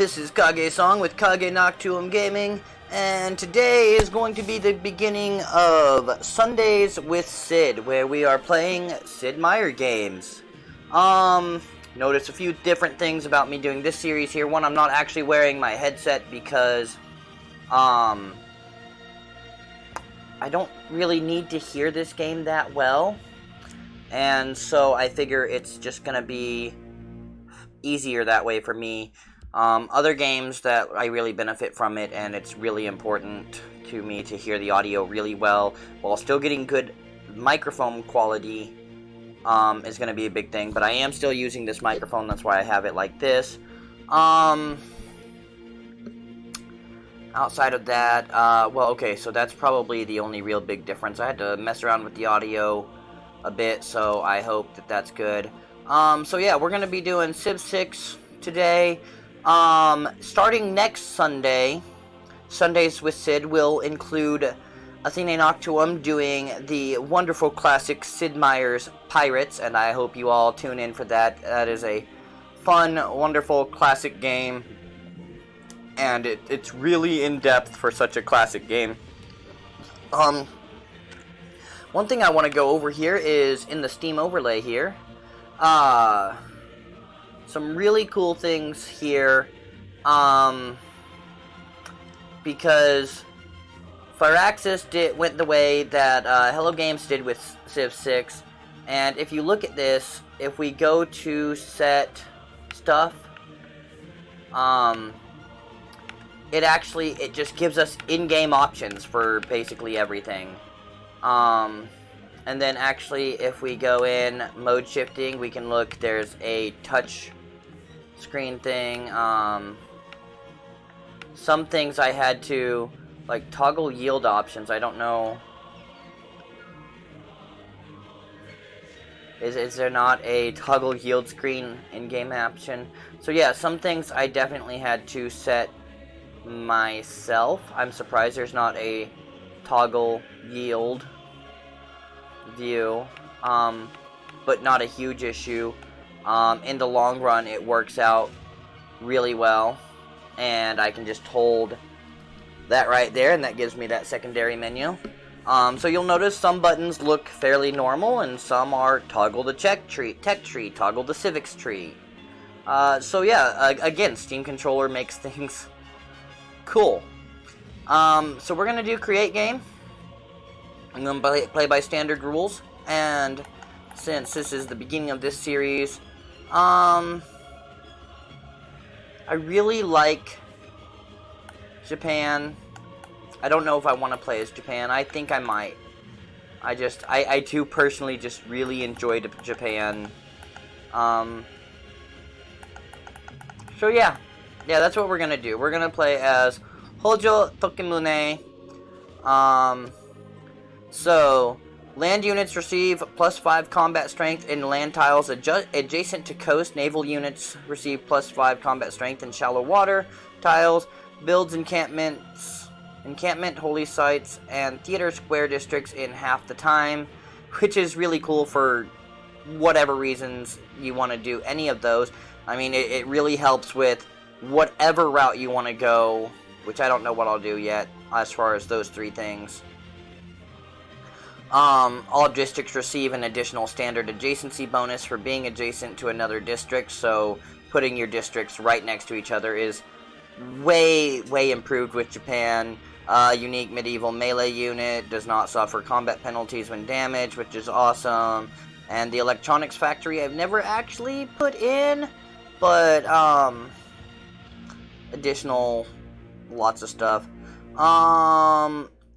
this is Kage-song with KageNoctuumGaming, and today is going to be the beginning of Sundays with Sid, where we are playing Sid Meier games. Notice a few different things about me doing this series here. One, I'm not actually wearing my headset because, I don't really need to hear this game that well, and so I figure it's just gonna be easier that way for me. Other games that I really benefit from it, and it's really important to me to hear the audio really well while still getting good microphone quality, is going to be a big thing. But I am still using this microphone, that's why I have it like this. Outside of that, well, okay, so that's probably the only real big difference. I had to mess around with the audio a bit, so I hope that that's good. So yeah, we're going to be doing Civ 6 today. Starting next Sunday, Sundays with Sid will include Athene Noctuum doing the wonderful classic Sid Meier's Pirates, and I hope you all tune in for that. That is a fun, wonderful, classic game, and it's really in-depth for such a classic game. One thing I want to go over here is in the Steam overlay here. Some really cool things here, because Firaxis went the way that Hello Games did with Civ 6, and if you look at this, if we go to set stuff, it just gives us in-game options for basically everything. And then actually, if we go in mode shifting, we can look, there's a touch screen thing. Some things I had to, like, toggle yield options. I don't know. Is there not a toggle yield screen in-game option? So yeah, some things I definitely had to set myself. I'm surprised there's not a toggle yield view, but not a huge issue. In the long run, it works out really well, and I can just hold that right there, and that gives me that secondary menu. So you'll notice some buttons look fairly normal, and some are toggle the tech tree, toggle the civics tree. So yeah, again, Steam controller makes things cool. So we're gonna do create game. I'm going to play by standard rules, and since this is the beginning of this series, I really like Japan. I don't know if I want to play as Japan. I think I might. I too personally just really enjoyed Japan. So yeah, that's what we're going to do. We're going to play as Hojo Tokimune. So, land units receive +5 combat strength in land tiles adjacent to coast. Naval units receive +5 combat strength in shallow water tiles. Builds encampment, holy sites, and theater square districts in half the time, which is really cool for whatever reasons you want to do any of those. I mean, it really helps with whatever route you want to go, which I don't know what I'll do yet as far as those three things. All districts receive an additional standard adjacency bonus for being adjacent to another district, so putting your districts right next to each other is way improved with Japan. Unique medieval melee unit does not suffer combat penalties when damaged, which is awesome. And the electronics factory I've never actually put in, but additional lots of stuff.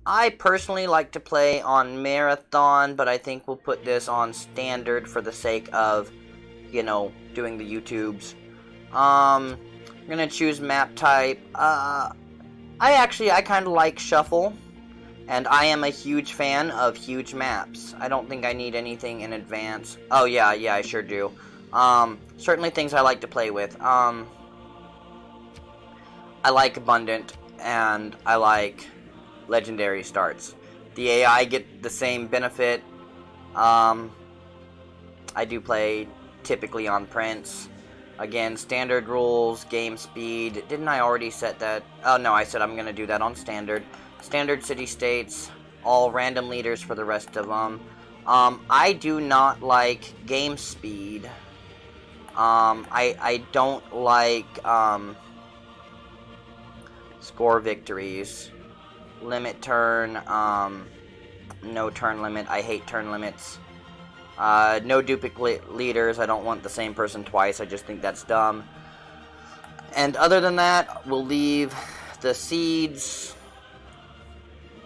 I personally like to play on Marathon, but I think we'll put this on Standard for the sake of, you know, doing the YouTubes. I'm gonna choose map type. I kind of like Shuffle, and I am a huge fan of huge maps. I don't think I need anything in advance. Oh yeah, I sure do. Certainly things I like to play with. I like Abundant, and I like Legendary starts. The AI get the same benefit. I do play typically on Prince. Again, standard rules, game speed. Didn't I already set that? Oh, no, I said I'm going to do that on standard. Standard city-states, all random leaders for the rest of them. I do not like game speed. I don't like, score victories. Limit turn, no turn limit. I hate turn limits. No duplicate leaders. I don't want the same person twice. I just think that's dumb. And other than that, we'll leave the seeds.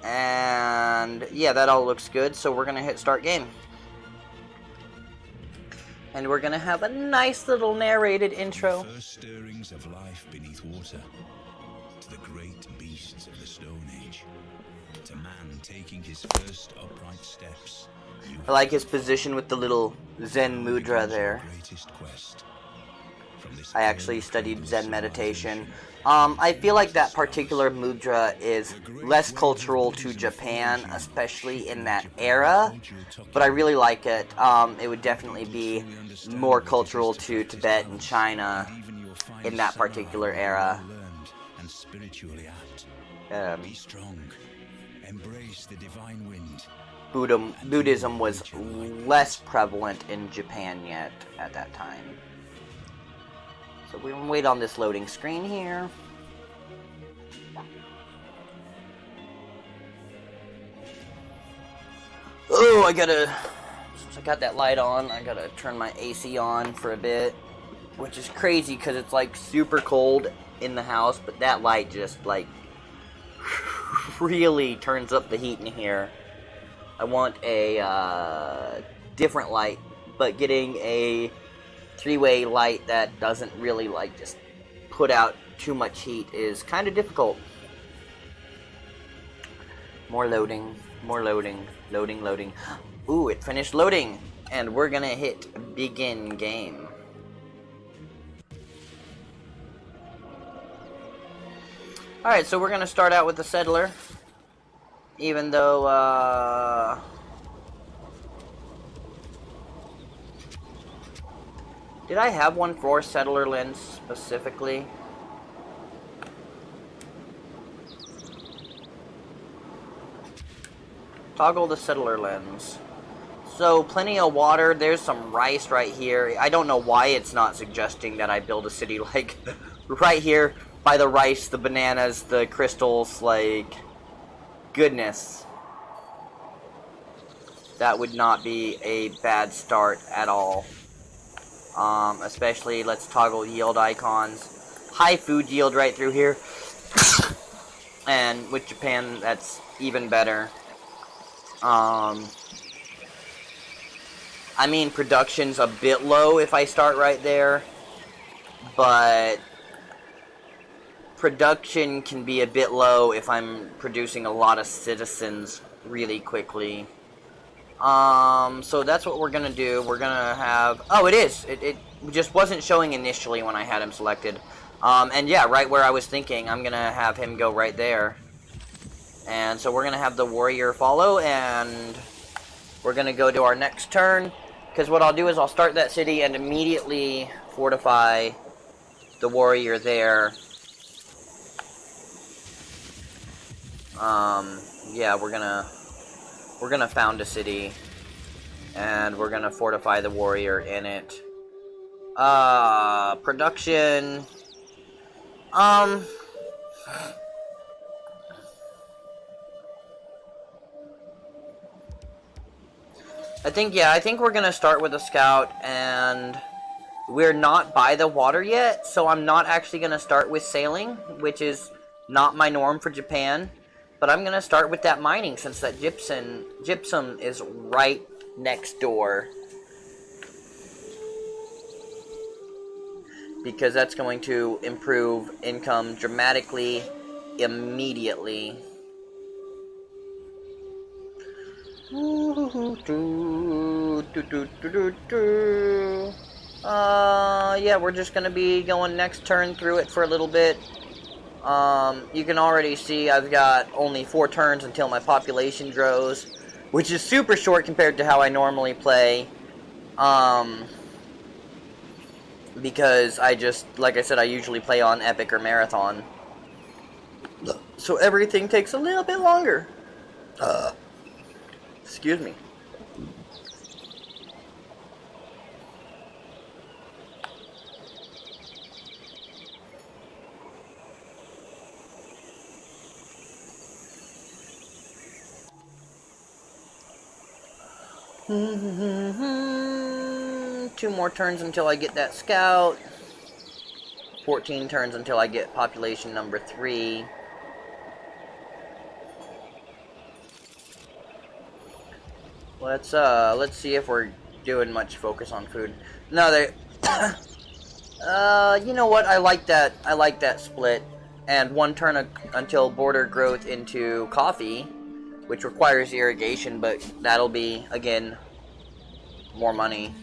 And yeah, that all looks good. So we're going to hit start game. And we're going to have a nice little narrated intro. The first stirrings of life beneath water, to the great beasts of the Stone Age, to man taking his first upright steps. I like his position with the little Zen mudra there. I actually studied Zen meditation. I feel like that particular mudra is less cultural to Japan, especially in that era, but I really like it. It would definitely be more cultural to Tibet and China in that particular era. Be strong. Embrace the divine wind. Buddhism was less prevalent in Japan yet at that time. So we're going to wait on this loading screen here. Oh, since I got that light on, I gotta turn my AC on for a bit. Which is crazy because it's like super cold in the house, but that light just like really turns up the heat in here. I want a different light, but getting a three-way light that doesn't really like just put out too much heat is kind of difficult. More loading, loading. Ooh, it finished loading, and we're gonna hit begin game. Alright, so we're gonna start out with the settler. Even though, did I have one for settler lens specifically? Toggle the settler lens. So, plenty of water. There's some rice right here. I don't know why it's not suggesting that I build a city, like, right here by the rice, the bananas, the crystals, like... Goodness. That would not be a bad start at all. Especially, let's toggle yield icons. High food yield right through here. And with Japan, that's even better. I mean, production's a bit low if I start right there. But... production can be a bit low if I'm producing a lot of citizens really quickly. So that's what we're gonna do. We're gonna have... Oh, it is! It just wasn't showing initially when I had him selected. And yeah, right where I was thinking, I'm gonna have him go right there. And so we're gonna have the warrior follow, and we're gonna go to our next turn. Because what I'll do is I'll start that city and immediately fortify the warrior there. Yeah, we're gonna found a city, and we're gonna fortify the warrior in it. Production, I think we're gonna start with a scout, and we're not by the water yet, so I'm not actually gonna start with sailing, which is not my norm for Japan. But I'm going to start with that mining, since that gypsum is right next door. Because that's going to improve income dramatically, immediately. Yeah, we're just going to be going next turn through it for a little bit. You can already see I've got only 4 turns until my population grows, which is super short compared to how I normally play. because I just, like I said, I usually play on Epic or Marathon. So everything takes a little bit longer. Excuse me. Two more turns until I get that scout. 14 turns until I get population number 3. Let's see if we're doing much focus on food. No, they you know what? I like that split. And 1 turn until border growth into coffee, which requires irrigation, but that'll be, again, more money.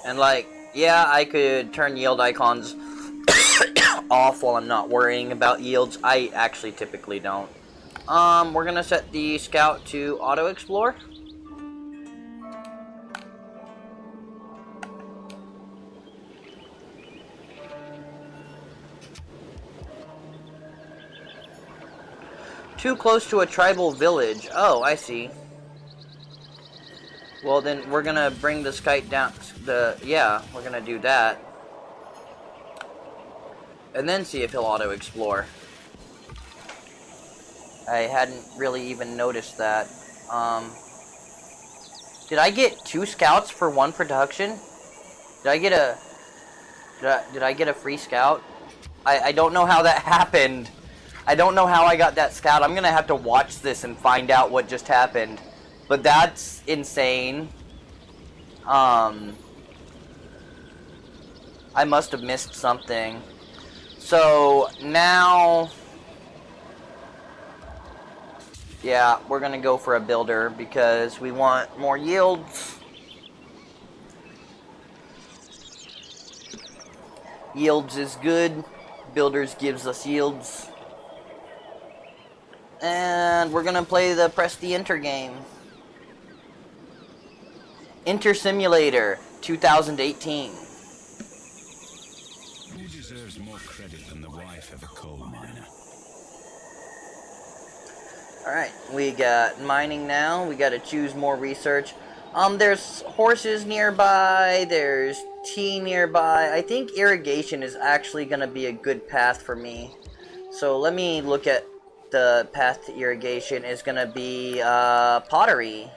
And like, yeah, I could turn yield icons off while I'm not worrying about yields. I actually typically don't. We're gonna set the scout to auto explore. Too close to a tribal village. Oh, I see. Well, then we're gonna bring the scout down. Yeah, we're gonna do that. And then see if he'll auto explore. I hadn't really even noticed that. Did I get 2 scouts for 1 production? Did I get a free scout? I don't know how that happened. I don't know how I got that scout. I'm gonna have to watch this and find out what just happened. But that's insane. I must have missed something. So now, yeah, we're gonna go for a builder because we want more yields. Yields is good. Builders gives us yields. And we're gonna play the press the enter game. Enter Simulator 2018. Who deserves more credit than the wife of a coal miner? Alright, we got mining now. We gotta choose more research. There's horses nearby. There's tea nearby. I think irrigation is actually gonna be a good path for me. So let me look at the path to irrigation. Is gonna be pottery.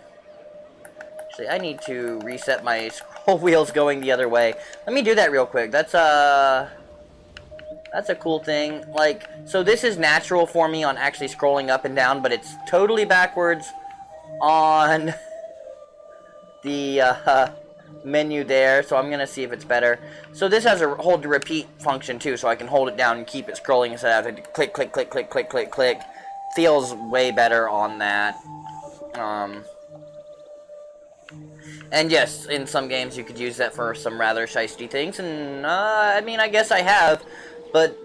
Actually, I need to reset my scroll wheels going the other way. Let me do that real quick. That's a cool thing. Like, so this is natural for me on actually scrolling up and down, but it's totally backwards on the menu there. So I'm gonna see if it's better. So this has a hold to repeat function too, so I can hold it down and keep it scrolling instead of having to click, click, click, click, click, click, click. Feels way better on that. And yes, in some games you could use that for some rather shiesty things, and I mean, I guess I have, but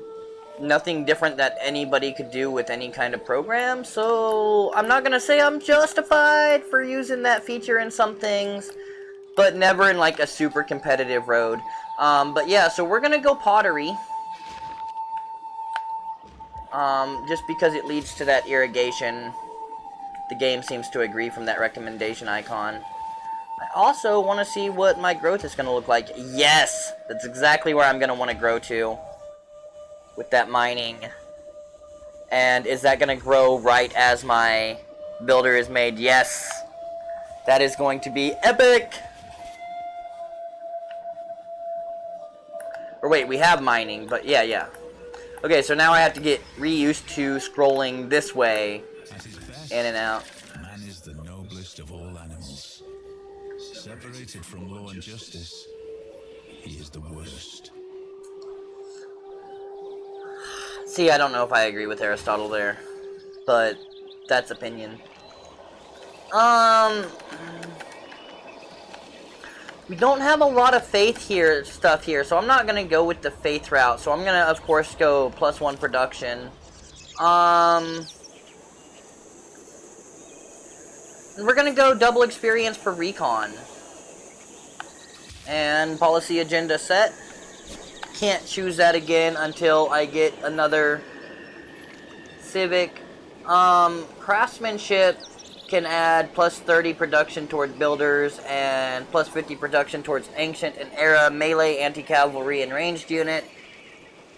nothing different that anybody could do with any kind of program, so I'm not gonna say I'm justified for using that feature in some things, but never in like a super competitive road. But yeah, so we're gonna go pottery, just because it leads to that irrigation. The game seems to agree from that recommendation icon. I also want to see what my growth is going to look like. Yes! That's exactly where I'm going to want to grow to with that mining. And is that going to grow right as my builder is made? Yes! That is going to be epic! Or wait, we have mining, but yeah. Okay, so now I have to get reused to scrolling this way, in and out. Man is the noblest of all animals. Separated from law and justice, he is the worst. See, I don't know if I agree with Aristotle there, but that's We don't have a lot of faith here, stuff here, so I'm not gonna go with the faith route. So I'm gonna, of course, go +1 production. We're gonna go double experience for recon. And policy agenda set. Can't choose that again until I get another civic. Craftsmanship can add +30 production towards builders and +50 production towards ancient and era melee, anti-cavalry, and ranged unit.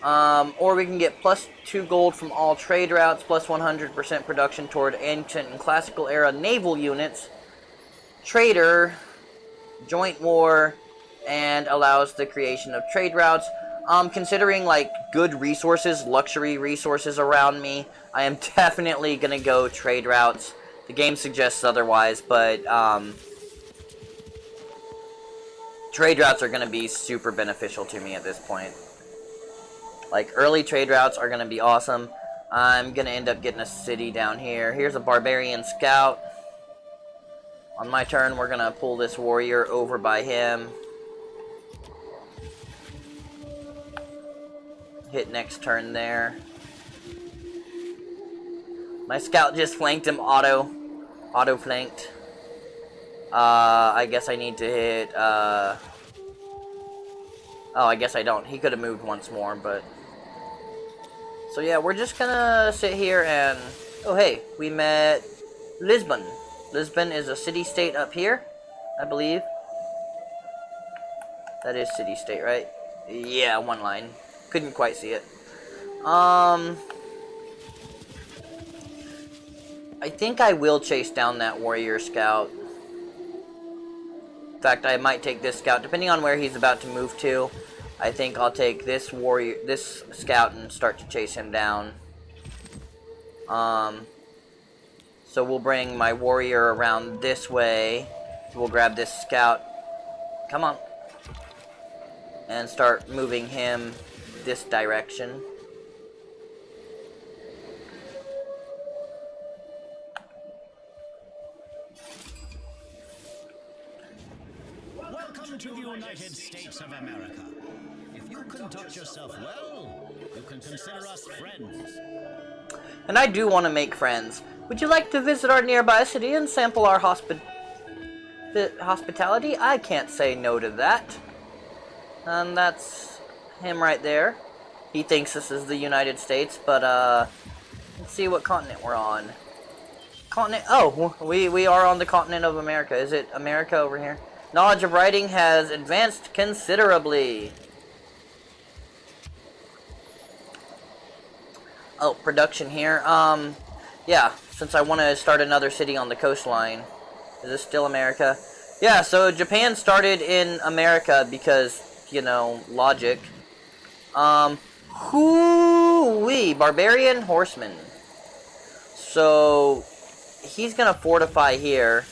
Or we can get +2 gold from all trade routes, +100% production toward ancient and classical era naval units, trader, joint war, and allows the creation of trade routes. Considering like good resources, luxury resources around me, I am definitely gonna go trade routes. The game suggests otherwise, but trade routes are gonna be super beneficial to me at this point. Like, early trade routes are gonna be awesome. I'm gonna end up getting a city down here. Here's a barbarian scout. On my turn, we're gonna pull this warrior over by him. Hit next turn there. My scout just flanked him auto flanked. I guess I need to hit, oh, I guess I don't. He could have moved once more, but... So yeah, we're just gonna sit here and... Oh hey, we met Lisbon. Lisbon is a city-state up here, I believe. That is city-state, right? Yeah, one line. Couldn't quite see it. I think I will chase down that warrior scout. In fact, I might take this scout, depending on where he's about to move to. I think I'll take this scout and start to chase him down. So we'll bring my warrior around this way. We'll grab this scout. Come on. And start moving him this direction. Welcome to the United States of America. If you conduct yourself well, you can consider us friends. And I do want to make friends. Would you like to visit our nearby city and sample our hospitality? I can't say no to that. And that's him right there. He thinks this is the United States, but let's see what continent we're on. Continent, oh, we are on the continent of America. Is it America over here? Knowledge of writing has advanced considerably. Oh, production here. Yeah, since I want to start another city on the coastline. Is this still America? Yeah, so Japan started in America because, you know, logic. Hoo-wee, Barbarian Horseman. So, he's gonna fortify here.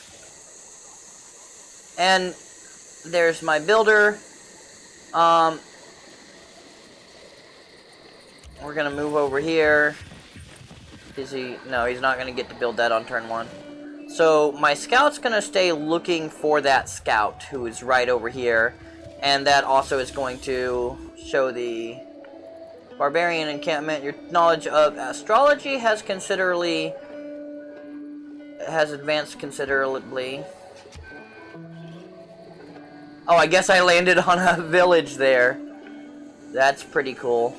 And there's my builder. We're gonna move over here. Is he? No, he's not gonna get to build that on turn 1. So my scout's gonna stay looking for that scout who is right over here, and that also is going to show the barbarian encampment. Your knowledge of astrology has advanced considerably. Oh, I guess I landed on a village there. That's pretty cool.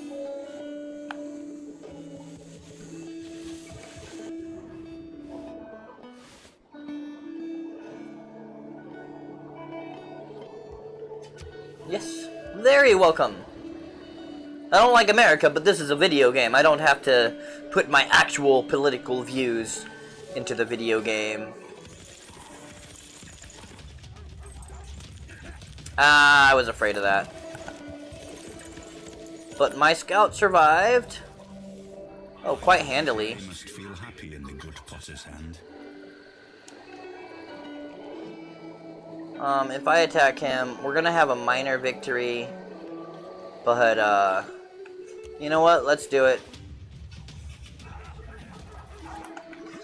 Yes, very welcome. I don't like America, but this is a video game. I don't have to put my actual political views into the video game. Ah, I was afraid of that. But my scout survived. Oh, quite handily. You must feel happy in the good potter's hand. If I attack him, we're gonna have a minor victory. But, you know what? Let's do it.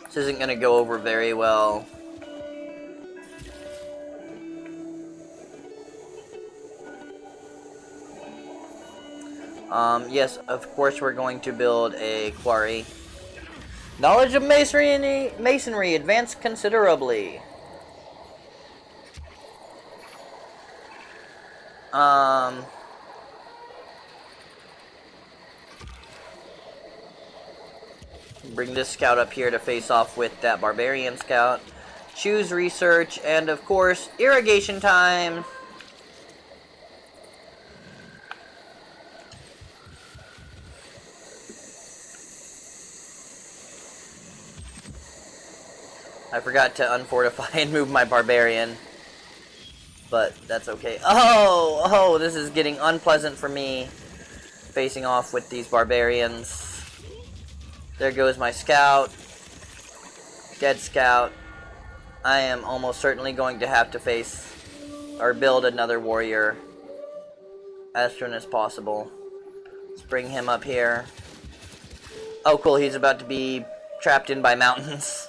This isn't gonna go over very well. Yes, of course we're going to build a quarry. Knowledge of masonry advanced considerably. Bring this scout up here to face off with that barbarian scout. Choose research, and of course, irrigation time. I forgot to unfortify and move my barbarian. But that's okay. Oh, this is getting unpleasant for me. Facing off with these barbarians. There goes my scout. Dead scout. I am almost certainly going to have to face or build another warrior as soon as possible. Let's bring him up here. Oh cool, he's about to be trapped in by mountains.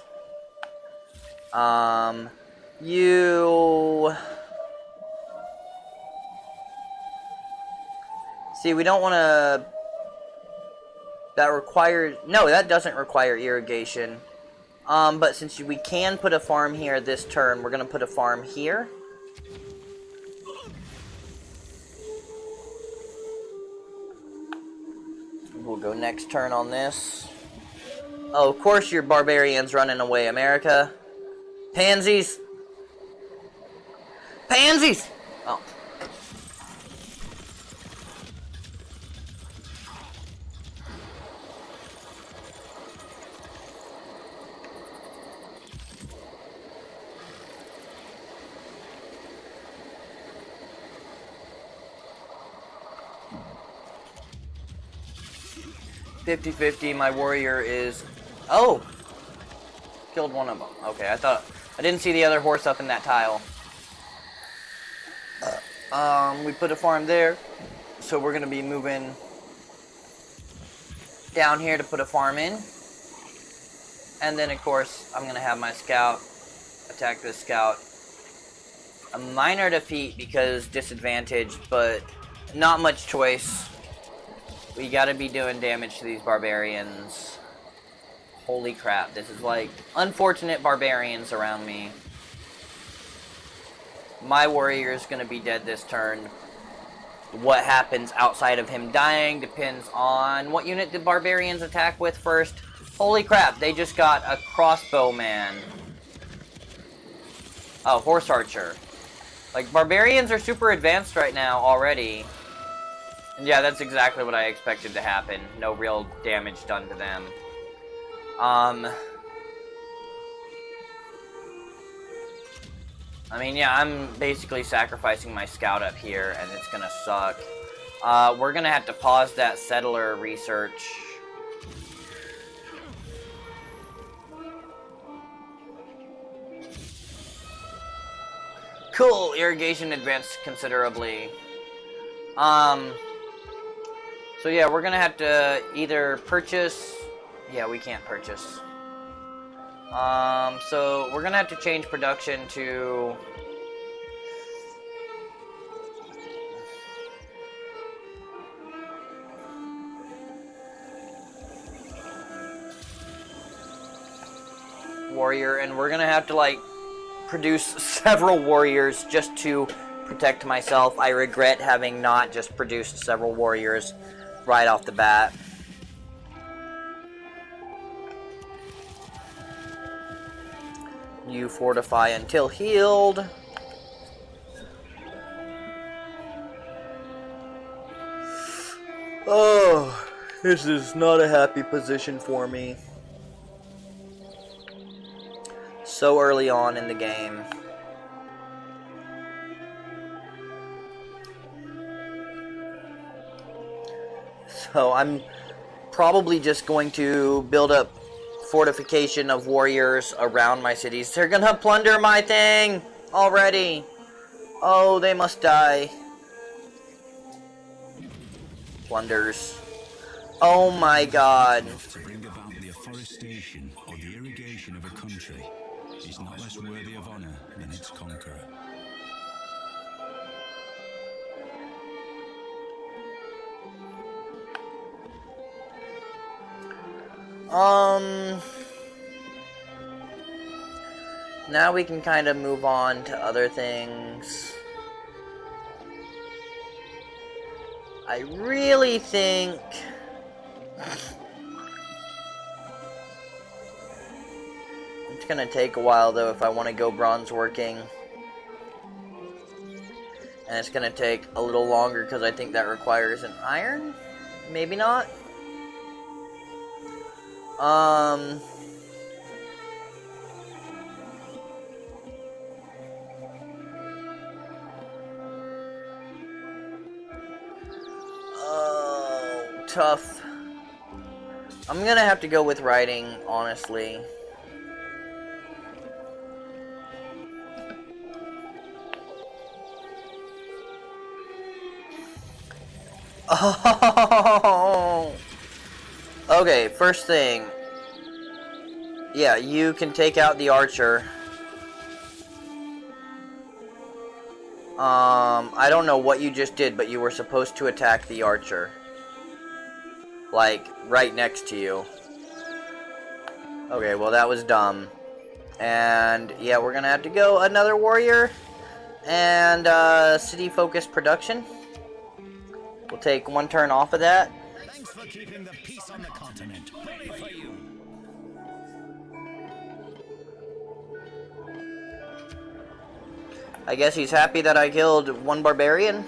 You... See, we don't want to... That requires... No, that doesn't require irrigation. But since we can put a farm here this turn, we're going to put a farm here. We'll go next turn on this. Oh, of course your barbarian's running away, America. Pansies! Pansies! Oh. $50-50, my warrior is... Oh! Killed one of them. Okay, I didn't see the other horse up in that tile. We put a farm there, so we're going to be moving down here to put a farm in. And then, of course, I'm going to have my scout attack this scout. A minor defeat because disadvantaged, but not much choice. We gotta be doing damage to these barbarians. Holy crap, this is like unfortunate barbarians around me. My warrior is gonna be dead this turn. What happens outside of him dying depends on what unit the barbarians attack with first. Holy crap, they just got a crossbowman. Oh, horse archer. Like, barbarians are super advanced right now already. And yeah, that's exactly what I expected to happen. No real damage done to them. I mean, yeah, I'm basically sacrificing my scout up here, and it's gonna suck. We're gonna have to pause that settler research. Cool, irrigation advanced considerably. So yeah, we're gonna have to either purchase... Yeah, we can't purchase. So we're gonna have to change production to... warrior, and we're gonna have to, like, produce several warriors just to protect myself. I regret having not just produced several warriors right off the bat. You fortify until healed. Oh, this is not a happy position for me. So early on in the game. So I'm probably just going to build up fortification of warriors around my cities. They're gonna plunder my thing already. Oh, they must die. Plunders. Oh my god. To bring about the afforestation or the irrigation of a country is not less worthy of honor than its conqueror. Now we can kind of move on to other things. I really think it's gonna take a while though if I want to go bronze working. And it's gonna take a little longer because I think that requires an iron? Maybe not. Oh, tough. I'm gonna have to go with writing, honestly. Oh. Okay, first thing. Yeah, you can take out the archer. I don't know what you just did, but you were supposed to attack the archer. Like, right next to you. Okay, well that was dumb. And, yeah, we're gonna have to go another warrior. And, city-focused production. We'll take one turn off of that. Thanks for keeping the peace on the continent. Ready for you. I guess he's happy that I killed one barbarian.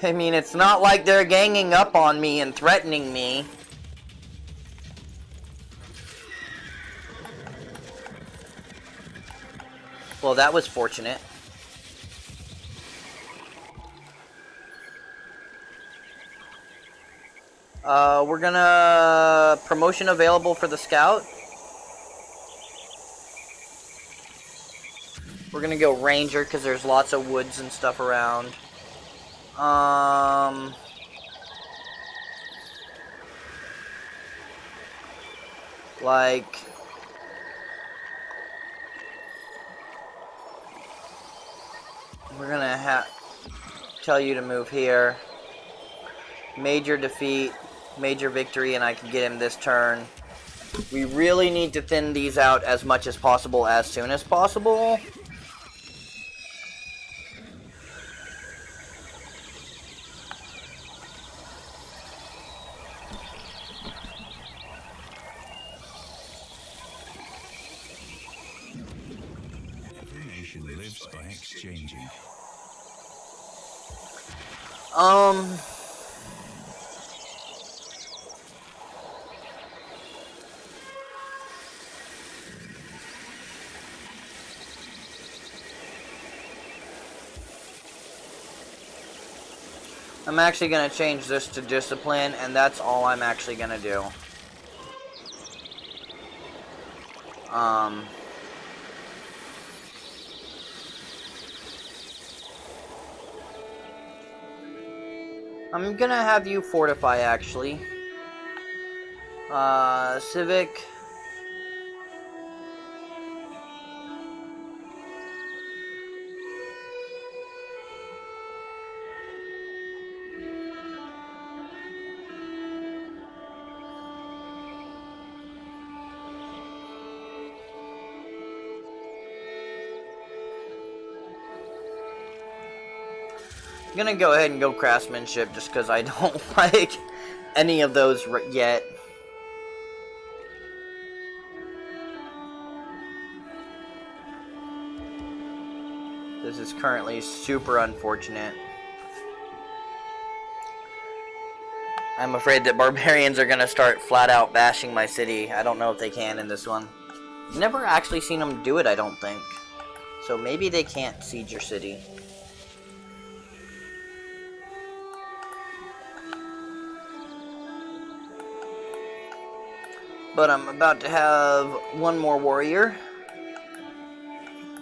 I mean, it's not like they're ganging up on me and threatening me. Well, that was fortunate. We're gonna... Promotion available for the scout. We're gonna go ranger because there's lots of woods and stuff around. Like... We're gonna tell you to move here. Major defeat, major victory, and I can get him this turn. We really need to thin these out as much as possible as soon as possible. Every nation lives by exchanging. I'm actually going to change this to discipline, and that's all I'm actually going to do. I'm going to have you fortify, actually. Civic. I'm gonna go ahead and go craftsmanship just because I don't like any of those yet. This is currently super unfortunate. I'm afraid that barbarians are gonna start flat out bashing my city. I don't know if they can in this one. Never actually seen them do it, I don't think. So maybe they can't siege your city. But I'm about to have one more warrior.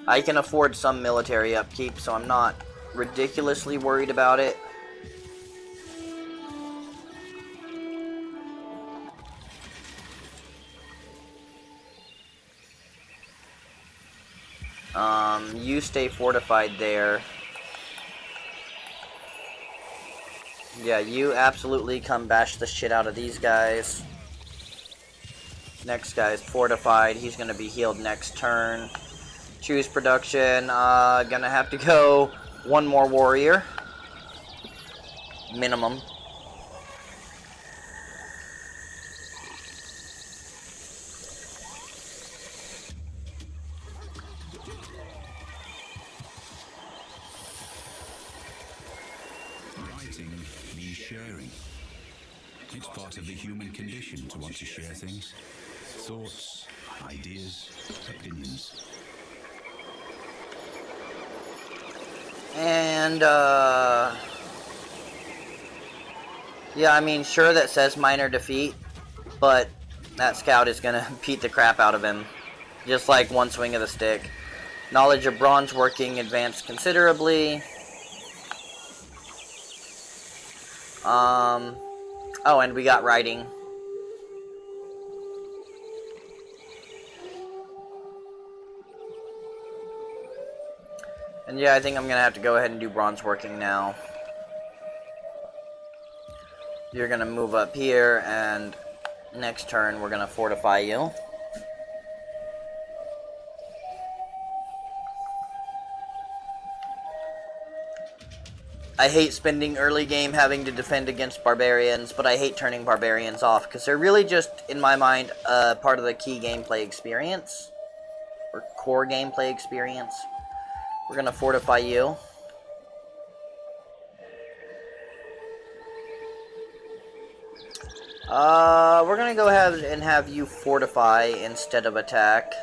I can afford some military upkeep, so I'm not ridiculously worried about it. You stay fortified there. Yeah, you absolutely come bash the shit out of these guys. Next guy is fortified. He's going to be healed next turn. Choose production. Gonna have to go one more warrior. Minimum. Writing means sharing. It's part of the human condition to want to share things. Thoughts, ideas, opinions. And, yeah, I mean, sure, that says minor defeat, but that scout is gonna beat the crap out of him. Just like one swing of the stick. Knowledge of bronze working advanced considerably. Oh, and we got writing. And yeah, I think I'm gonna have to go ahead and do bronze working now. You're gonna move up here, and next turn we're gonna fortify you. I hate spending early game having to defend against barbarians, but I hate turning barbarians off, because they're really just, in my mind, part of the key gameplay experience. Or core gameplay experience. We're gonna fortify you. We're gonna go ahead and have you fortify instead of attack.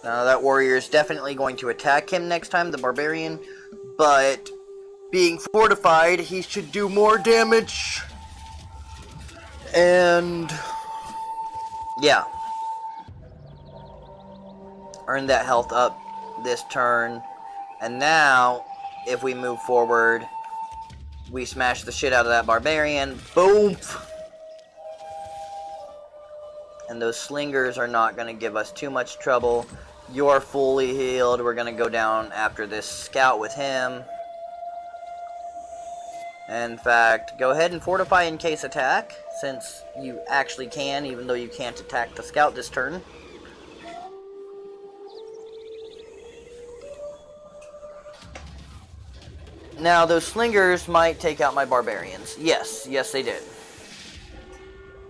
Now that warrior is definitely going to attack him next time, the barbarian, but being fortified, he should do more damage. And yeah. Earn that health up this turn. And now, if we move forward, we smash the shit out of that barbarian. Boom! And those slingers are not going to give us too much trouble. You're fully healed. We're going to go down after this scout with him. In fact, go ahead and fortify in case attack, since you actually can, even though you can't attack the scout this turn. Now, those slingers might take out my barbarians. Yes, yes they did.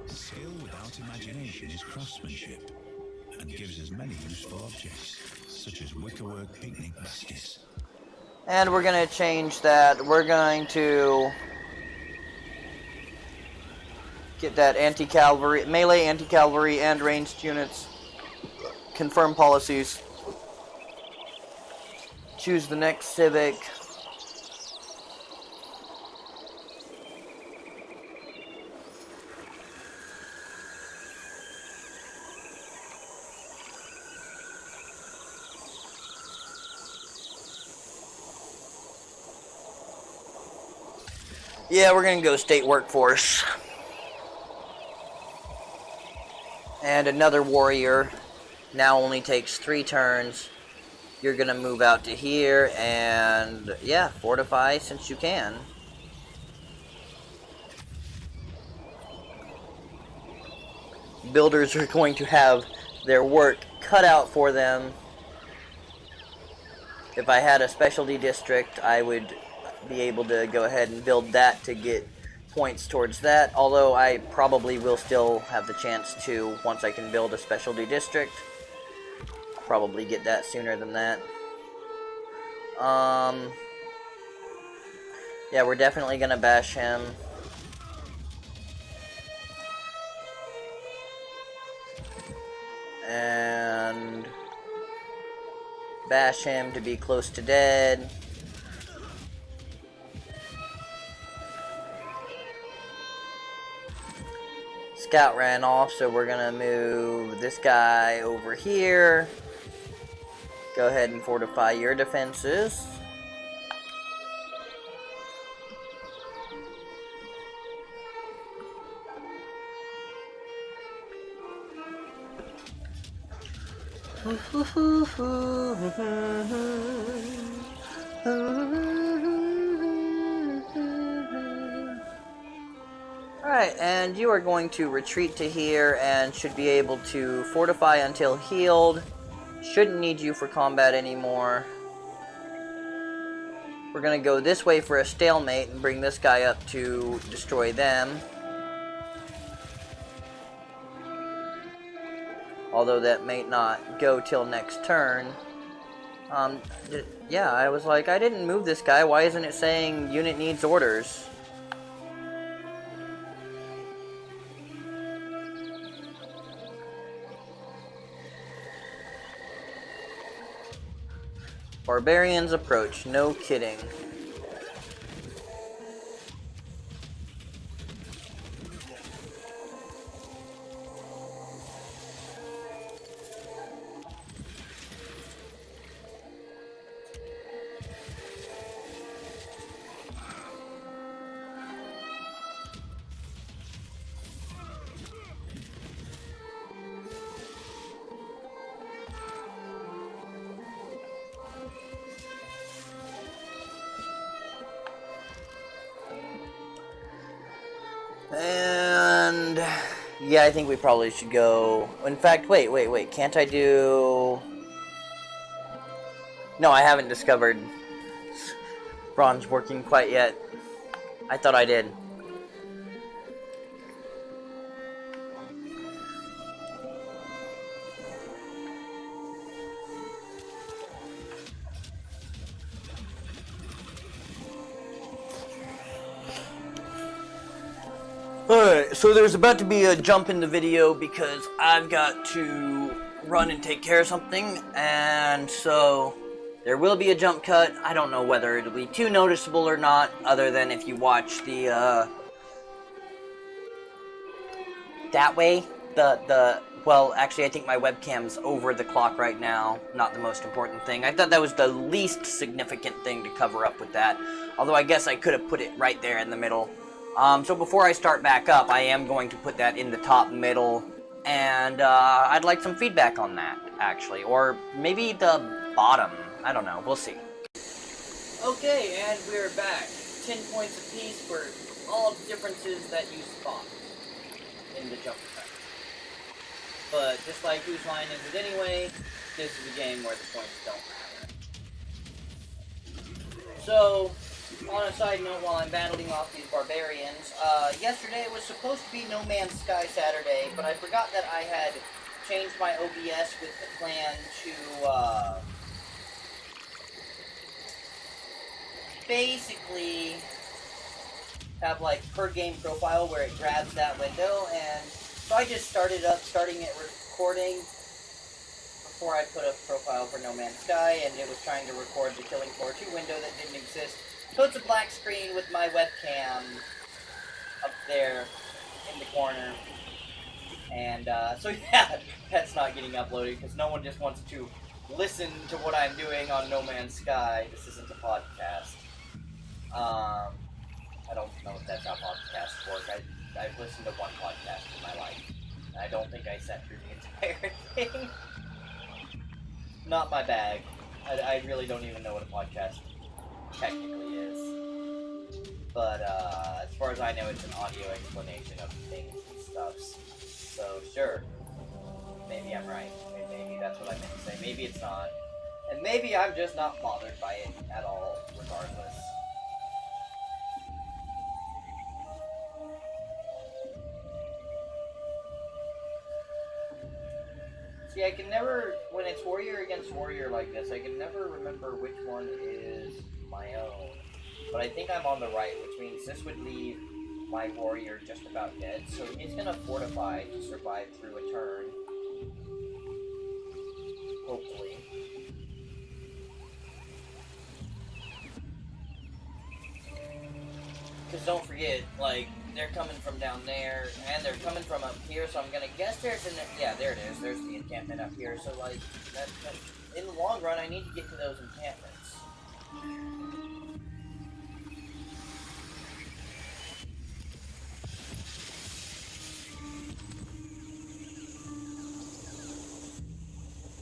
Skill without imagination is craftsmanship, and gives us many useful objects, such as wickerwork picnic baskets. And we're going to change that. We're going to get that anti-cavalry, melee, anti-cavalry, and ranged units. Confirm policies. Choose the next civic. Yeah, we're gonna go state workforce. And another warrior now only takes 3 turns. You're gonna move out to here and yeah, fortify since you can. Builders are going to have their work cut out for them. If I had a specialty district, I would be able to go ahead and build that to get points towards that, although I probably will still have the chance to, once I can build a specialty district, probably get that sooner than that. Yeah, we're definitely gonna bash him. And bash him to be close to dead. Scout ran off, so we're gonna move this guy over here. Go ahead and fortify your defenses. Alright, and you are going to retreat to here and should be able to fortify until healed. Shouldn't need you for combat anymore. We're going to go this way for a stalemate and bring this guy up to destroy them. Although that may not go till next turn. Yeah, I was like, I didn't move this guy. Why isn't it saying unit needs orders? Barbarians approach. No kidding. And yeah, I think we probably should go. In fact, wait. Can't I do... No, I haven't discovered bronze working quite yet. I thought I did. Alright, so there's about to be a jump in the video because I've got to run and take care of something, and so there will be a jump cut. I don't know whether it'll be too noticeable or not, other than if you watch the, that way, well, actually I think my webcam's over the clock right now, not the most important thing. I thought that was the least significant thing to cover up with that, although I guess I could have put it right there in the middle. So before I start back up, I am going to put that in the top middle, and I'd like some feedback on that, actually. Or maybe the bottom. I don't know. We'll see. Okay, and we're back. 10 points apiece for all differences that you spot in the jump effect. But just like whose line is it anyway, this is a game where the points don't matter. So... on a side note, while I'm battling off these barbarians, yesterday was supposed to be No Man's Sky Saturday, but I forgot that I had changed my OBS with the plan to, basically have, like, per game profile where it grabs that window, and so I just starting it recording before I put a profile for No Man's Sky, and it was trying to record the Killing Floor 2 window that didn't exist. So it's a black screen with my webcam up there in the corner. And, so yeah, that's not getting uploaded because no one just wants to listen to what I'm doing on No Man's Sky. This isn't a podcast. I don't know if that's how podcasts work. I've listened to one podcast in my life. I don't think I sat through the entire thing. Not my bag. I really don't even know what a podcast technically is. But as far as I know, it's an audio explanation of things and stuff. So sure, maybe I'm right. Maybe that's what I meant to say. Maybe it's not. And maybe I'm just not bothered by it at all, regardless. See, I can never, when it's warrior against warrior like this, I can never remember which one is my own. But I think I'm on the right, which means this would leave my warrior just about dead. So he's going to fortify to survive through a turn. Hopefully. Because don't forget, like, they're coming from down there, and they're coming from up here, so I'm gonna guess there's an... yeah, there it is. There's the encampment up here, so, like, that, in the long run, I need to get to those encampments.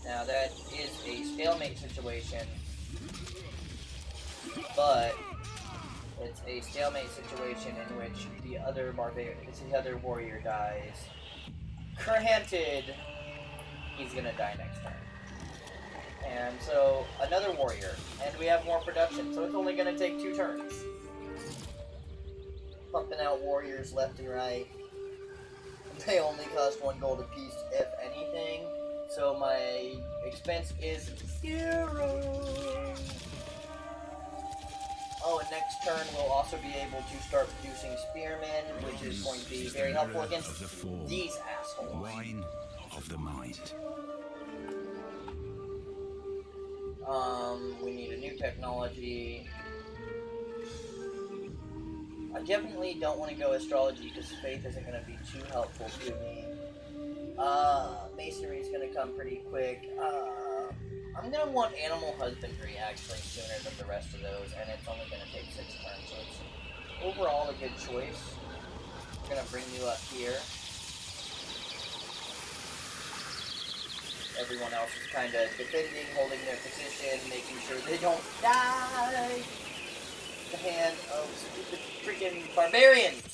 Now, that is a stalemate situation, but It's a stalemate situation in which the other warrior dies. Granted, he's gonna die next turn. And so, another warrior. And we have more production, so it's only gonna take 2 turns. Pumping out warriors left and right. They only cost 1 gold apiece, if anything. So my expense is 0. Oh, and next turn we'll also be able to start producing spearmen, which is going to be very helpful against these assholes. Wine of the mind. We need a new technology. I definitely don't want to go astrology because faith isn't going to be too helpful to me. Masonry is going to come pretty quick. I'm going to want animal husbandry actually sooner than the rest of those, and it's only going to take 6 turns, so it's overall a good choice. I'm going to bring you up here. Everyone else is kind of defending, holding their position, making sure they don't die at the hand of stupid freaking barbarians.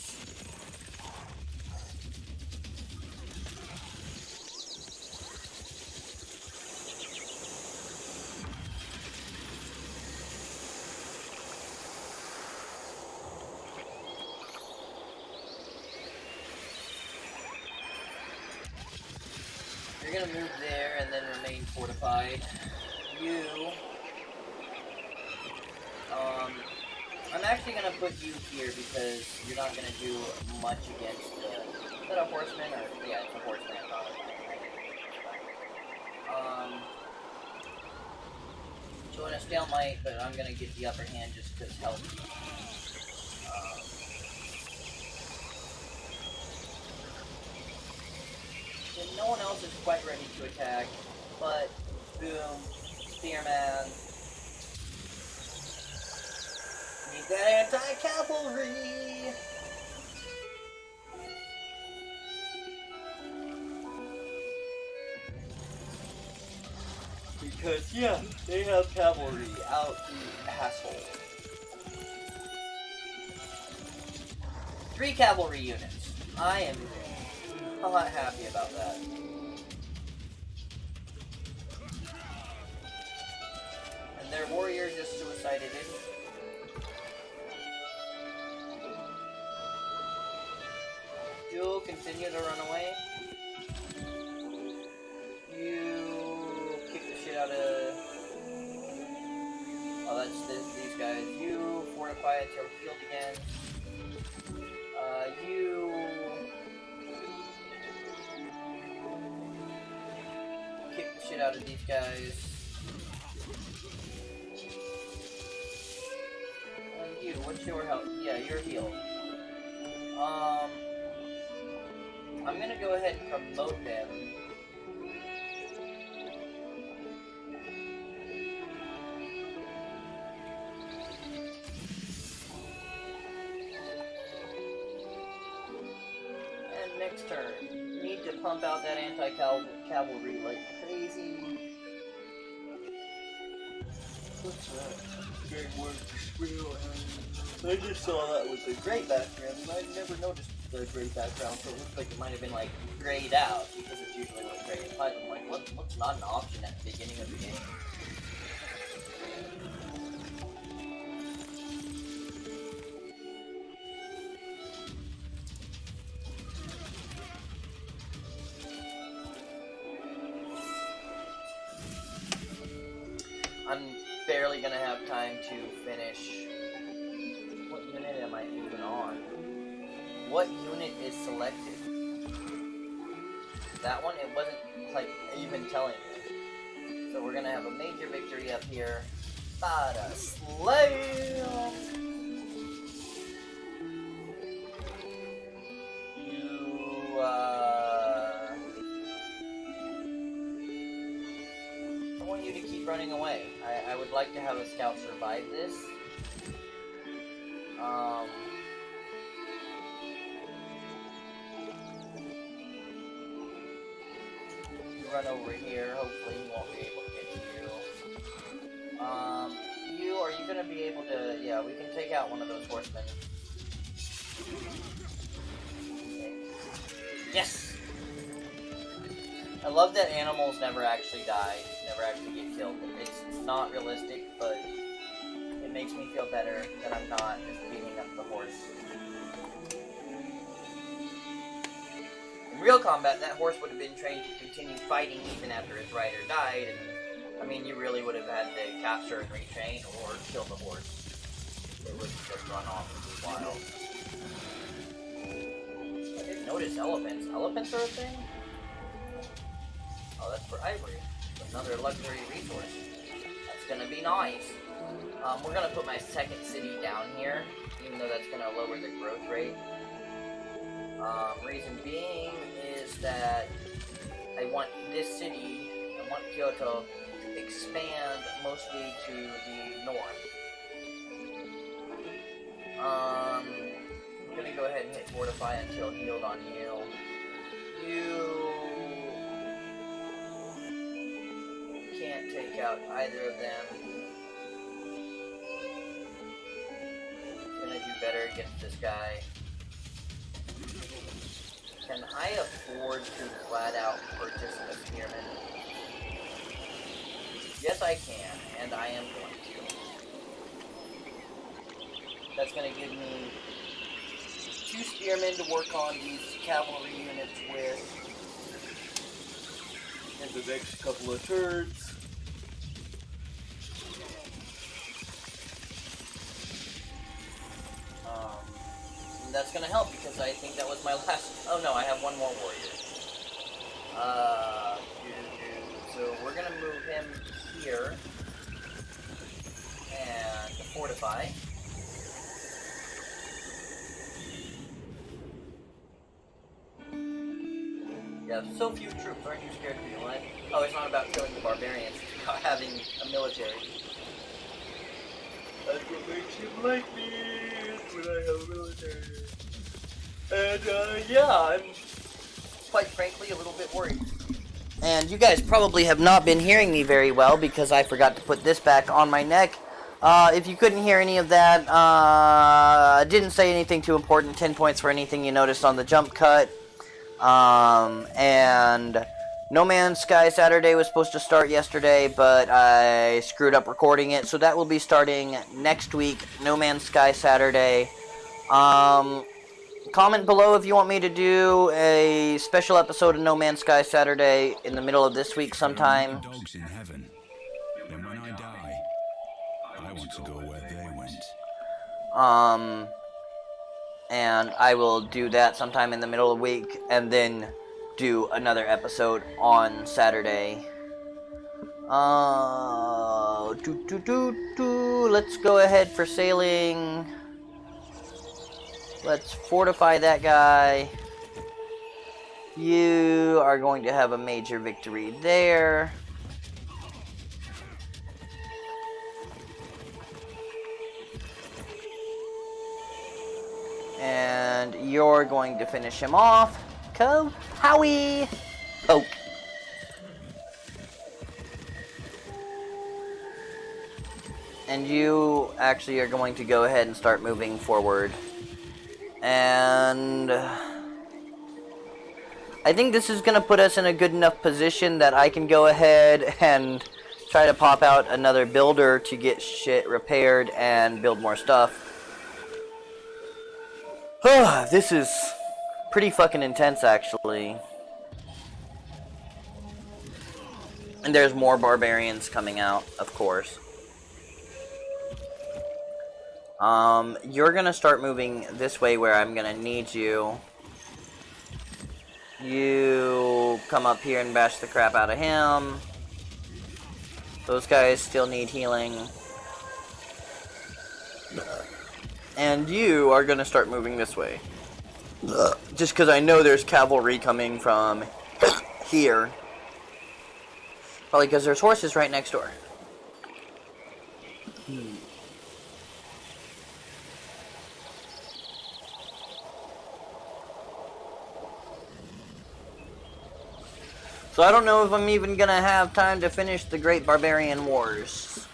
You're gonna move there and then remain fortified. I'm actually gonna put you here because you're not gonna do much against the... Is that a horseman or... Yeah, it's a horseman, not a... So in a stalemate, but I'm gonna get the upper hand just because help. And no one else is quite ready to attack, but boom, spearman. Need that anti-cavalry. Because yeah, they have cavalry out the asshole. 3 cavalry units. I am not happy about that. And their warrior just suicided it. You'll continue to run away. You kick the shit out of... Oh, that's these guys. You fortify until healed again. You... kick the shit out of these guys. And you, what's your health? Yeah, you're healed. I'm gonna go ahead and promote them. And next turn, need to pump out that anti-cavalry like crazy. What's that? Great work, Squirrel. I just saw that was a great background, and I never noticed the gray background, so it looks like it might have been like grayed out because it's usually like gray and white. I'm like, what's not an option at the beginning of the game? I'm barely gonna have time to finish. What unit am I even on? What unit is selected? That one? It wasn't like even telling me. So we're gonna have a major victory up here. Bada slam! You I want you to keep running away. I would like to have a scout survive this. Run over here. Hopefully he won't be able to get to you. Are you gonna gonna be able to, yeah, we can take out one of those horsemen. Okay. Yes! I love that animals never actually die, never actually get killed. It's not realistic, but it makes me feel better that I'm not just beating up the horse. In real combat, that horse would have been trained to continue fighting even after his rider died, and I mean, you really would have had to capture and retrain or kill the horse. It wouldn't just run off and be wild. I didn't notice elephants. Elephants are a thing? Oh, that's for ivory. Another luxury resource. That's gonna be nice. We're gonna put my second city down here, even though that's gonna lower the growth rate. Reason being is that I want this city, I want Kyoto to expand mostly to the north. I'm gonna go ahead and hit fortify until healed on you. You can't take out either of them. Gonna do better against this guy. Can I afford to flat out purchase a spearman? Yes, I can, and I am going to. That's going to give me 2 spearmen to work on these cavalry units with in the next couple of turns. That's gonna help because I think that was my last. Oh no, I have one more warrior. So we're gonna move him here and fortify. Yeah, so few troops. Aren't you scared to be alive? Oh, it's not about killing the barbarians. It's about having a military. That's what makes him like me, when I have a military. And, yeah, I'm quite frankly a little bit worried. And you guys probably have not been hearing me very well because I forgot to put this back on my neck. If you couldn't hear any of that, I didn't say anything too important. 10 points for anything you noticed on the jump cut. And No Man's Sky Saturday was supposed to start yesterday, but I screwed up recording it, so that will be starting next week, No Man's Sky Saturday. Comment below if you want me to do a special episode of No Man's Sky Saturday in the middle of this week sometime. There are dogs in heaven, and when I die, I want to go where they went. And I will do that sometime in the middle of the week, and then do another episode on Saturday. Let's go ahead for sailing. Let's fortify that guy. You are going to have a major victory there. And you're going to finish him off. Howie! Poke. And you actually are going to go ahead and start moving forward. And I think this is going to put us in a good enough position that I can go ahead and try to pop out another builder to get shit repaired and build more stuff. This is pretty fucking intense, actually. And there's more barbarians coming out, of course. You're gonna start moving this way where I'm gonna need you. You come up here and bash the crap out of him. Those guys still need healing. And you are gonna start moving this way. Just because I know there's cavalry coming from here. Probably because there's horses right next door. So I don't know if I'm even gonna have time to finish the Great Barbarian Wars.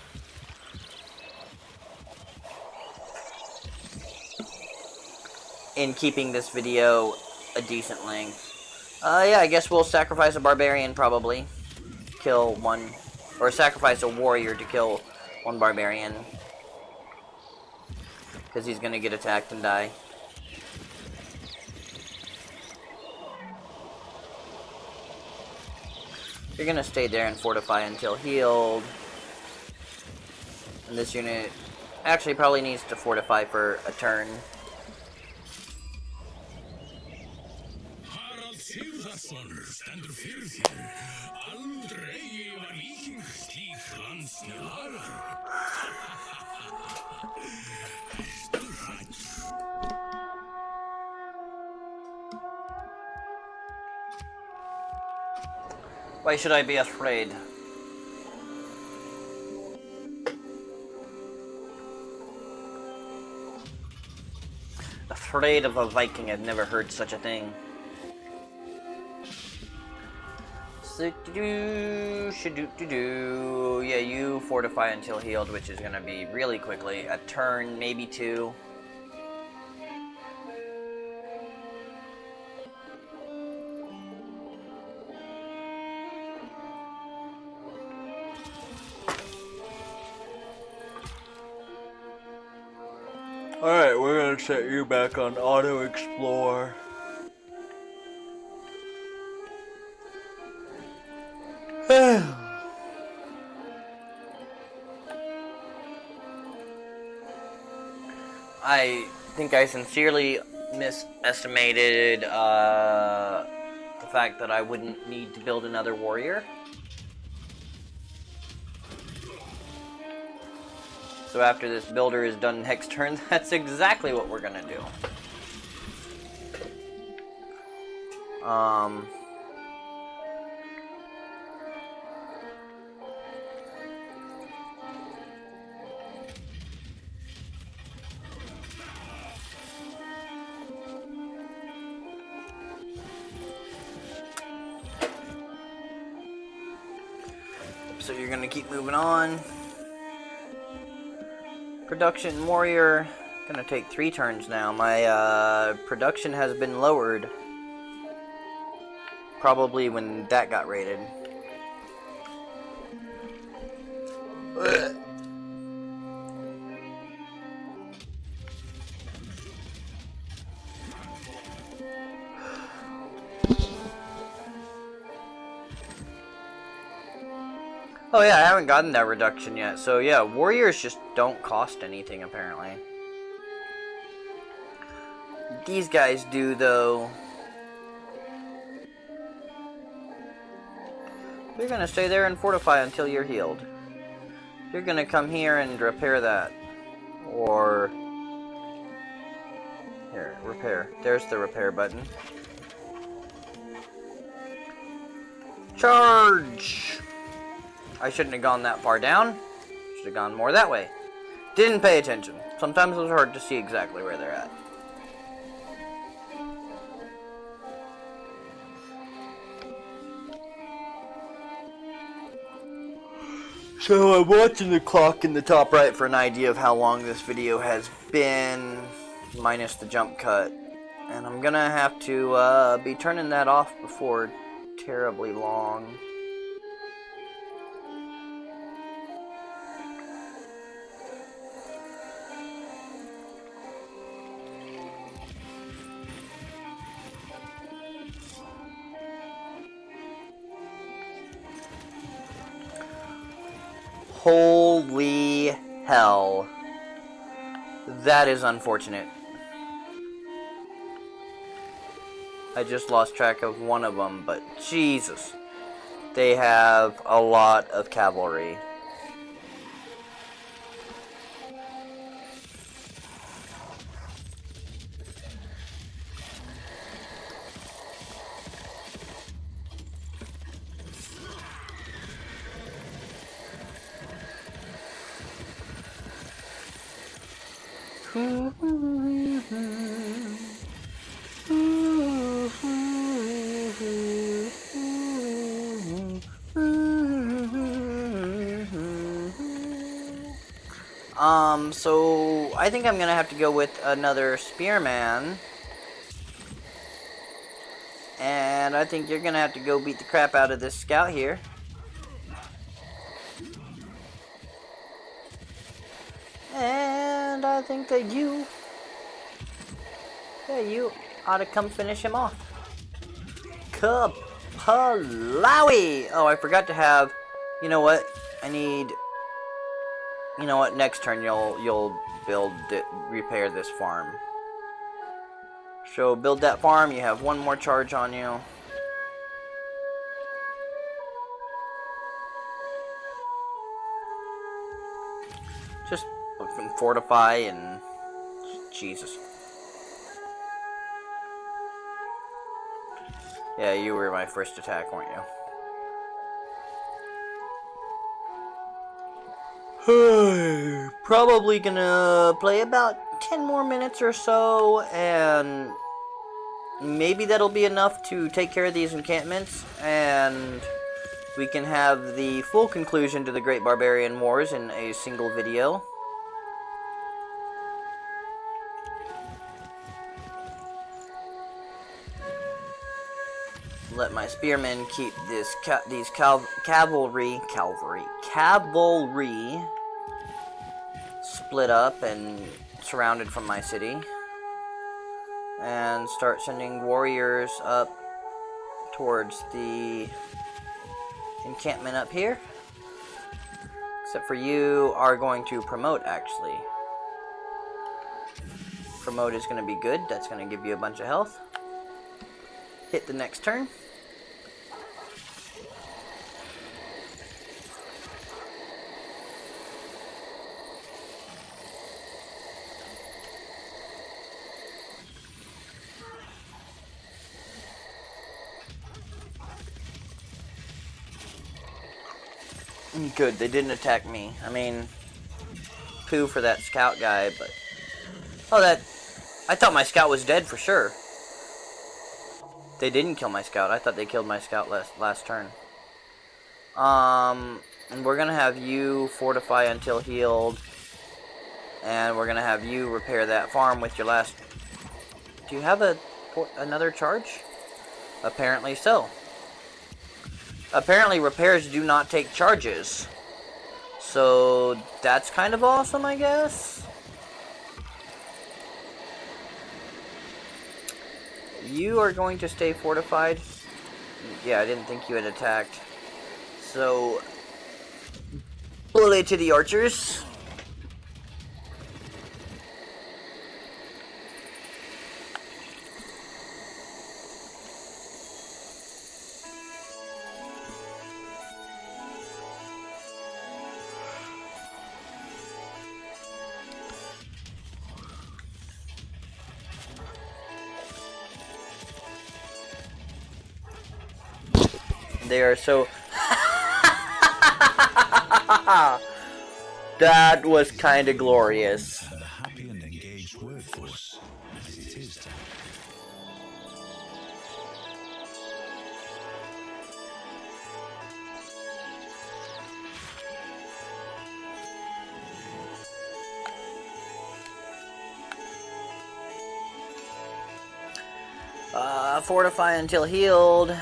in keeping this video a decent length. Yeah, I guess we'll sacrifice a barbarian probably. Kill one, or sacrifice a warrior to kill one barbarian. Because he's gonna get attacked and die. You're gonna stay there and fortify until healed. And this unit actually probably needs to fortify for a turn. Why should I be afraid? Afraid of a Viking? I've never heard such a thing. Yeah, you fortify until healed, which is gonna be really quickly. A turn, maybe two. Alright, we're gonna set you back on auto explore. I think I sincerely misestimated the fact that I wouldn't need to build another warrior. So after this builder is done next turn, that's exactly what we're gonna do. So you're gonna keep moving on. Production warrior, gonna take 3 turns now. My production has been lowered. Probably when that got raided. Ugh. Oh yeah, I haven't gotten that reduction yet. So yeah, warriors just don't cost anything apparently. These guys do though. You're gonna stay there and fortify until you're healed. You're gonna come here and repair that. Or... here, repair. There's the repair button. Charge! I shouldn't have gone that far down. Should have gone more that way. Didn't pay attention. Sometimes it was hard to see exactly where they're at. So I'm watching the clock in the top right for an idea of how long this video has been, minus the jump cut. And I'm gonna have to be turning that off before terribly long. Holy hell. That is unfortunate. I just lost track of one of them, but Jesus. They have a lot of cavalry. So I think I'm gonna have to go with another spearman And I think you're gonna have to go beat the crap out of this scout here. And I think that you ought to come finish him off. Kapalawi! Oh, I forgot to have, you know what? I need, you know what? Next turn you'll repair this farm. So build that farm, you have one more charge on you. Just fortify and Jesus. Yeah, you were my first attack, weren't you? Probably gonna play about 10 more minutes or so, and maybe that'll be enough to take care of these encampments, and we can have the full conclusion to the Great Barbarian Wars in a single video. Let my spearmen keep these cavalry split up and surrounded from my city, and start sending warriors up towards the encampment up here. Except for you are going to promote, actually. Promote is going to be good. That's going to give you a bunch of health. Hit the next turn. Good, they didn't attack me. I mean, poo for that scout guy, but... Oh, I thought my scout was dead for sure. They didn't kill my scout. I thought they killed my scout last turn. And we're gonna have you fortify until healed. And we're gonna have you repair that farm with your last... Do you have another charge? Apparently so. Apparently repairs do not take charges. So that's kind of awesome, I guess. You are going to stay fortified. Yeah, I didn't think you had attacked. So bullet to the archers. They are so... That was kind of glorious. The happy and engaged workforce, as it is to... Fortify until healed.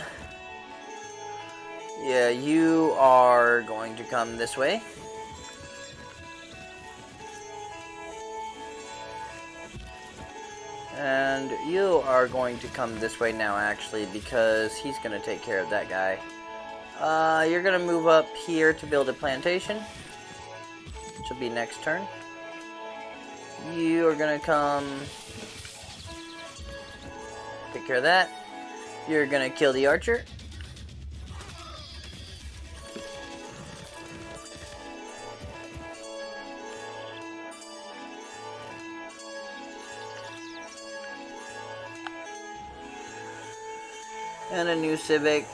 Yeah, you are going to come this way. And you are going to come this way now, actually, because he's going to take care of that guy. You're going to move up here to build a plantation, which will be next turn. You are going to come take care of that. You're going to kill the archer. And a new civic.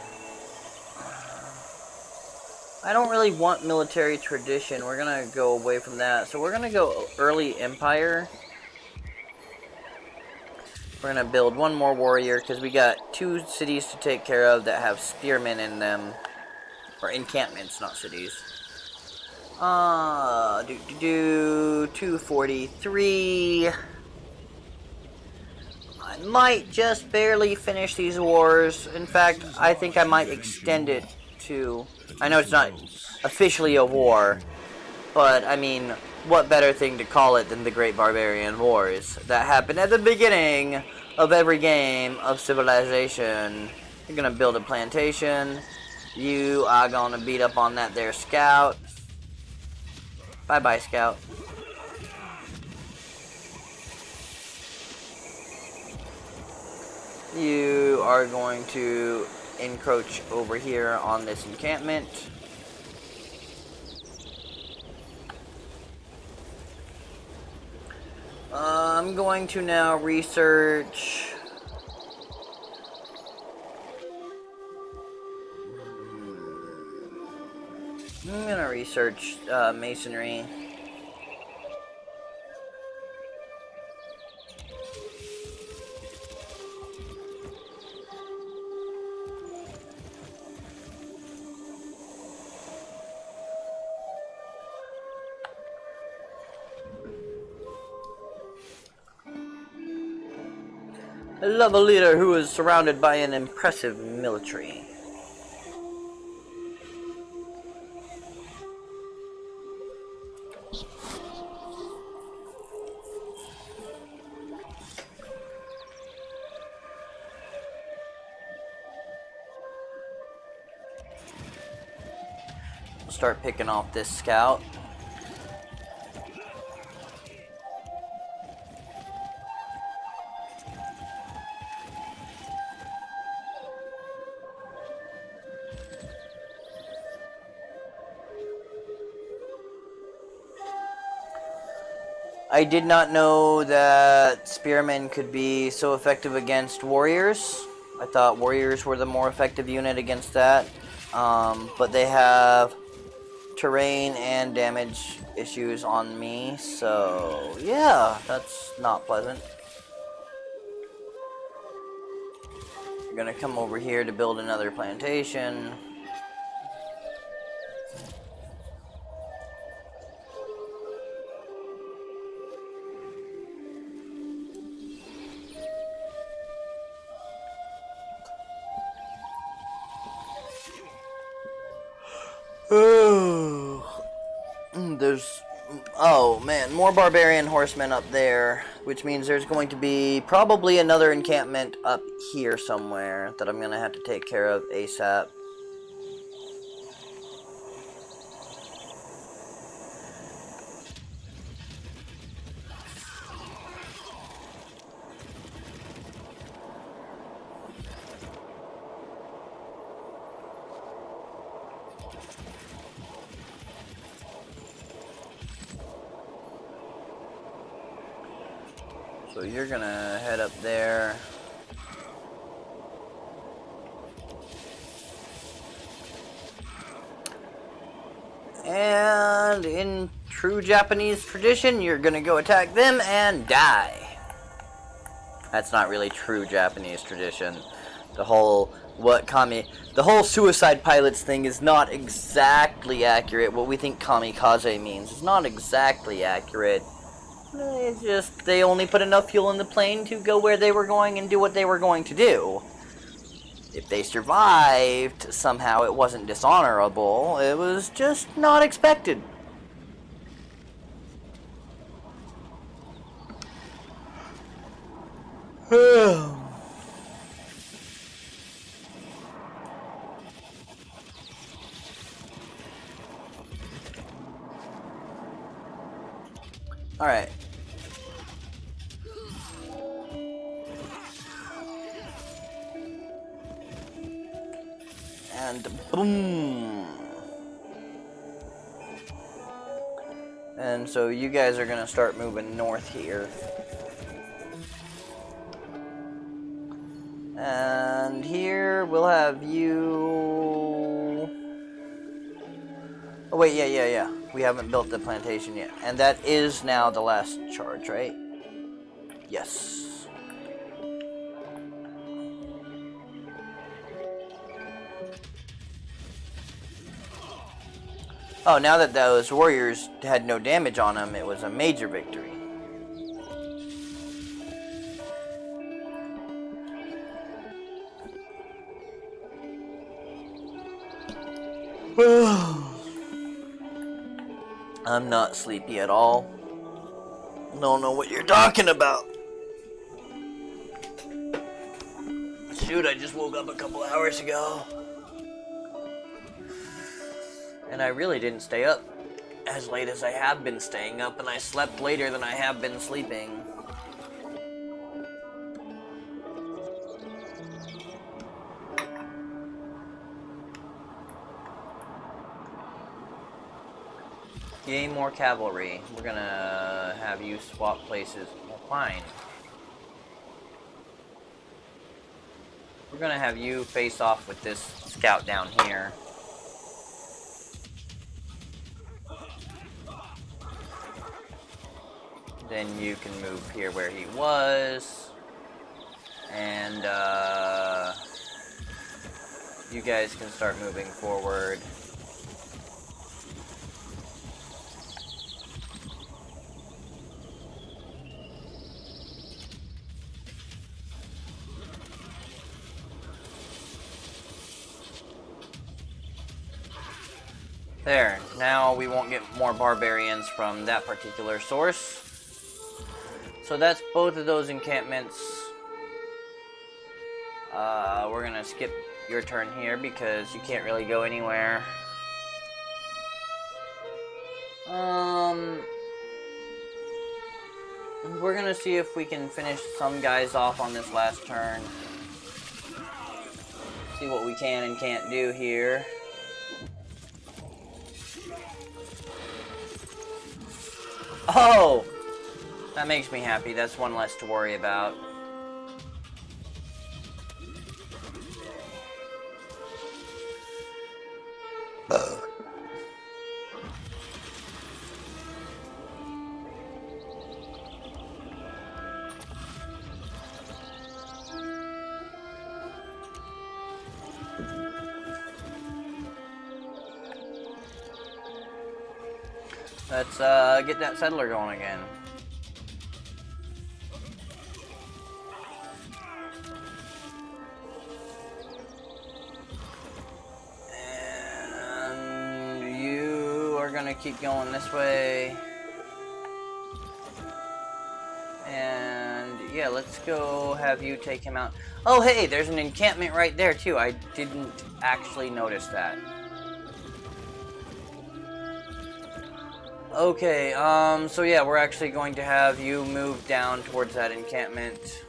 I don't really want military tradition. We're gonna go away from that. So we're gonna go early empire. We're gonna build one more warrior because we got 2 cities to take care of that have spearmen in them. Or encampments, not cities. 243. might just barely finish these wars. In fact, I think I might extend it to... I know it's not officially a war, but I mean, what better thing to call it than the Great Barbarian Wars that happened at the beginning of every game of civilization. You're gonna build a plantation. You are gonna beat up on that there scout. Bye-bye, scout. You are going to encroach over here on this encampment. I'm going to now research... I'm gonna research masonry. I love a leader who is surrounded by an impressive military. Start picking off this scout. I did not know that spearmen could be so effective against warriors. I thought warriors were the more effective unit against that. But they have terrain and damage issues on me, so yeah, that's not pleasant. You're gonna come over here to build another plantation. Oh man, more barbarian horsemen up there, which means there's going to be probably another encampment up here somewhere that I'm gonna have to take care of ASAP. So you're gonna head up there. And in true Japanese tradition, you're gonna go attack them and die. That's not really true Japanese tradition. The whole suicide pilots thing is not exactly accurate. What we think kamikaze means is not exactly accurate. It's just they only put enough fuel in the plane to go where they were going and do what they were going to do. If they survived, somehow it wasn't dishonorable. It was just not expected. Alright. And boom. And so you guys are gonna start moving north here. And here we'll have you... Oh wait, yeah. We haven't built the plantation yet. And that is now the last charge, right? Yes. Oh, now that those warriors had no damage on them, it was a major victory. I'm not sleepy at all. Don't know what you're talking about. Shoot, I just woke up a couple hours ago. And I really didn't stay up as late as I have been staying up, and I slept later than I have been sleeping. Yay, more cavalry. We're gonna have you swap places. Well, fine. We're gonna have you face off with this scout down here. Then you can move here where he was. And you guys can start moving forward. There, now we won't get more barbarians from that particular source. So that's both of those encampments. We're gonna skip your turn here because you can't really go anywhere. We're gonna see if we can finish some guys off on this last turn. See what we can and can't do here. Oh! That makes me happy. That's one less to worry about. Let's get that settler going again. And you are gonna keep going this way. And yeah, let's go have you take him out. Oh hey, there's an encampment right there too. I didn't actually notice that. Okay, so yeah, we're actually going to have you move down towards that encampment.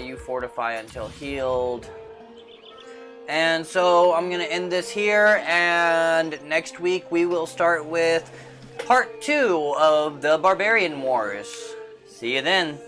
You fortify until healed. And so I'm gonna end this here, and next week we will start with part 2 of the Barbarian Wars. See you then.